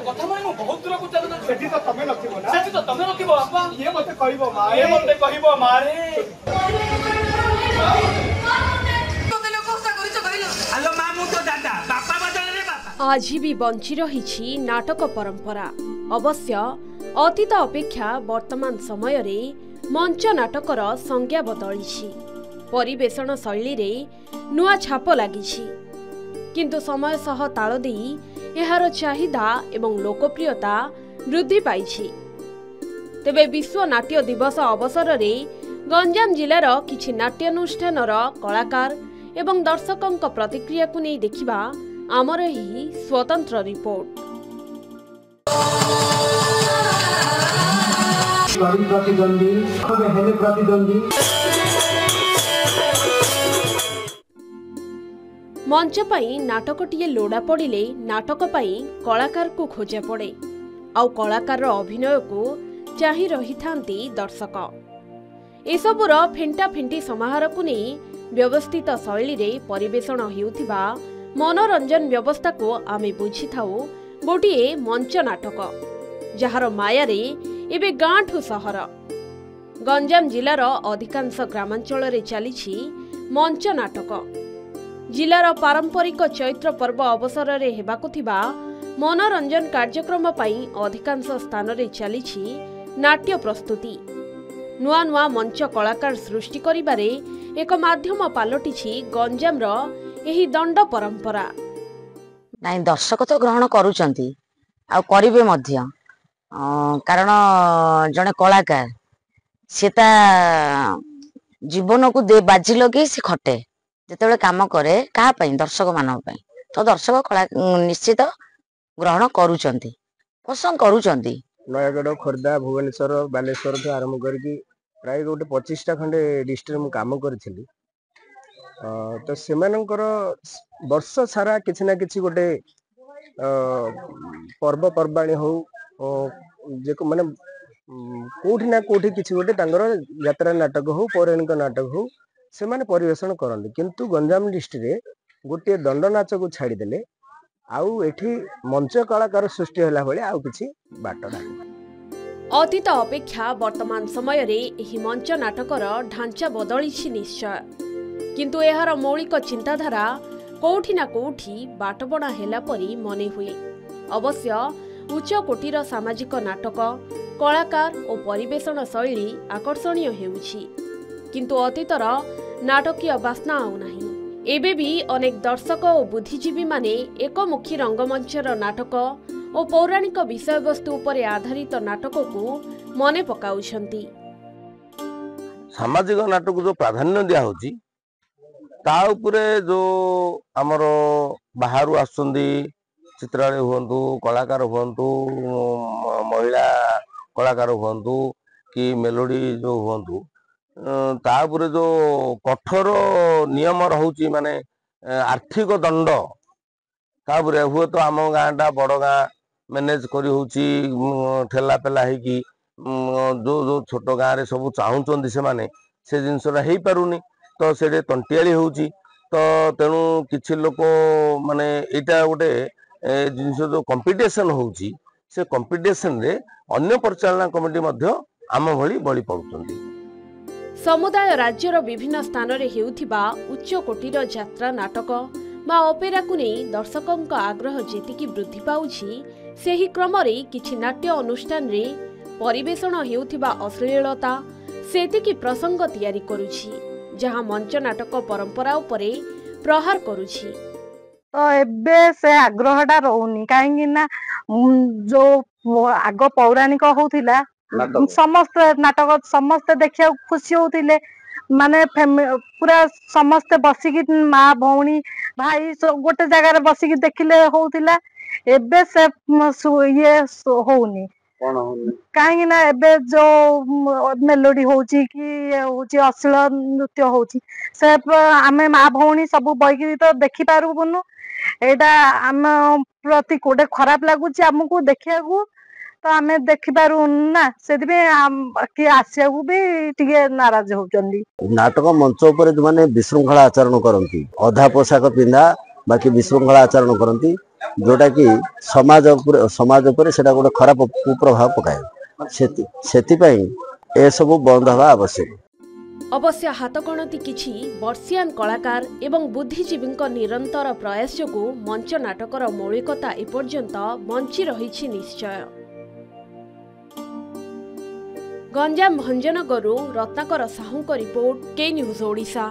କଥା ମାନେ ମୁଁ ବହୁତ ଦୂରକୁ ଚାଲୁ ସେଠି ତ ତମେ ନଥିବ ନା? ସେଠି ତ ତମେ ରଖିବ ବାପା। ଇଏ ମତେ କହିବ ମା, ଇଏ ମତେ କହିବ ମାରେ। हेलो मां मु तो दादा बापा बदल रे बापा। आज भी बंची रही नाटक परंपरा। अवश्य अतीत अपेक्षा वर्तमान समय रे मंच नाटकर संज्ञा बदली, परिवेषण शैली रे नुआ छाप लगी, किंतु समय सह ताल देई एहार चाहिदा एवं लोकप्रियता वृद्धि पाइछि। तेबे विश्व नाट्य दिवस अवसर रे गंजाम जिलार किछि नाट्यानुष्ठानर कलाकार एवं दर्शकों प्रतिक्रिया को नहीं देखिबा आमर ही स्वतंत्र रिपोर्ट। मंच पाई नाटकटीए लोड़ा पड़िले नाटक पाई कलाकार को खोजा पड़े, आउ कलाकार अभिनय को चाहि रही थांती दर्शक। एसबुर फेंटा फेंटी समाहार को नहीं व्यवस्थित शैली रे परिवेषण हेउथिबा मनोरंजन व्यवस्था को आमे बुझी थाउ गोटिए मंच नाटक, जहार माया रे एबे गांठू सहर। गंजाम जिलार अधिकांश ग्रामांचल रे चलीछि मंच नाटक। जिलार पारंपरिक चैत्र पर्व अवसर रे हेबाकु थिबा मनोरंजन कार्यक्रम पई अधिकांश स्थान रे चलीछि नाट्य प्रस्तुति। नुआ नुआ मंच कलाकार सृष्टि करिबारे एक माध्यम पालटिछि गंजाम रो एही दंड परंपरा। नाई दर्शक तो ग्रहण करूचंती आ करिवे मध्य, कारण जने कलाकार सेता जीवन को दे बाजी लगे से खटे जेतेबेले काम करे कहा पई दर्शक मानव पई, तो दर्शक कला निश्चित ग्रहण करूचंती, पसंद करूचंती। नयगढ़, खोर्धा, भुवनेश्वर, बालेश्वर ठू आरंभ करके प्राय गोटे 25टा खंडे डिस्ट्रिक्ट मु काम करी, तो सेमानंकर वर्ष सारा किछि ना किछि गोटे पर्व पर्वाणी हो जे माने कोठी ना कोठी किछि गोटे तांगर यात्रा नाटक हो पौराणिक नाटक हो से माने परिवेषण करନ୍ତି, किंतु गंजाम डिस्ट्रिक्ट रे गोटे दंड नाच को छाड़ी देले आउ एठी मंच कलाकार सृष्टि होला भले आउ किछि बाट नाही। अतीत अपेक्षा वर्तमान समय रे एही मंच नाटकर ढांचा बदलिछि निश्चय, किंतु एहार मौलिक चिंताधारा कोठी ना कोठी बाटबणा हेला परी मने हुए। अवश्य उच्च कोटीर सामाजिक नाटक कलाकार और परिवेषण शैली आकर्षणीय हेउछि, किंतु अतीतर नाटकीय बास्ना आउ नाही। एबे भी अनेक दर्शक और बुद्धिजीवी माने एकमुखी रंगमंचर नाटक और पौराणिक विषय वस्तु उपरे आधारित नाटक को मने पकाउछंती। सामाजिक नाटक जो प्राधान्य दिया होची ता उपरे जो आमर बाहर आसुंदी चित्रालय हुअंतु, कलाकार हुअंतु, महिला कलाकार हुअंतु कि मेलोडी जो हुअंतु, ता उपरे जो कठोर नियम रहउची माने आर्थिक दंड ता उपरे हुए तो आम गाँटा बड़ गाँ मैनेज करी होची ठेला पेला है कि जो जो छोट गाँव रे सब चाहूँगी से माने से जिनसटा हो पारुनी, तो से तंटियाली होची, तो तेणु किछि लोक माने एटा गोटे जिनस जो कंपटीशन होची से कंपटीशन रे अन्य परिचालना कमिटी मध्य आम भली बळी पड़ुचंदी। समुदाय राज्यर विभिन्न स्थान रे हेउथिबा उच्च कोटीर यात्रा नाटक बा ओपेरा को नहीं दर्शकों आग्रह जेतिकी वृद्धि पाउछि, सेही क्रम रे किछि नाट्य अनुष्ठान रे परिवेषण हेउथिबा अश्लीलता सेतिकी प्रसंग तैयारी करुछि, जहां मंच नाटक परंपरा उपरे प्रहार करुछि। तो एबे से आग्रहटा रहउनी काहेकि ना जो आग पौराणिक होउथिला समस्त नाटक समस्त देखिया खुशी होउथिले, माने पूरा समस्त बसिकी माँ भौणी भाई गोटे जगह बसिकी देखिले होउथिला। एबे से ये होउनी कहीं ना एबे जो मेलोडी होची कि होची अश्लील नृत्य होची से आमे माँ भौणी सब बईकी तो देखि पारुबनु, एटा आम प्रति कोडे खराब लगुच आमको देखिया को, तो आमे देखि पारु ना से कि आसिया को भी टिके नाराज होचंदी। नाटक मंच उपर जो माने विशृंखला आचरण करती अधा पोशाक पिंधा बाकी विशृंखला आचरण करती जोटा कि समाज उपरे सेटा गोटे खराब कुप्रभाव पकाए सेतिपई ए सब बंद हवा आवश्यक। अवश्य हातगणती किछि वर्षियान कलाकार एवं बुद्धिजीवी निरंतर प्रयास जोगु मंच नाटकर मौलिकता एपर्यंत बंची रही निश्चय। गंजाम भंजनगरु रत्नाकर साहू रिपोर्ट के न्यूज ओडिशा।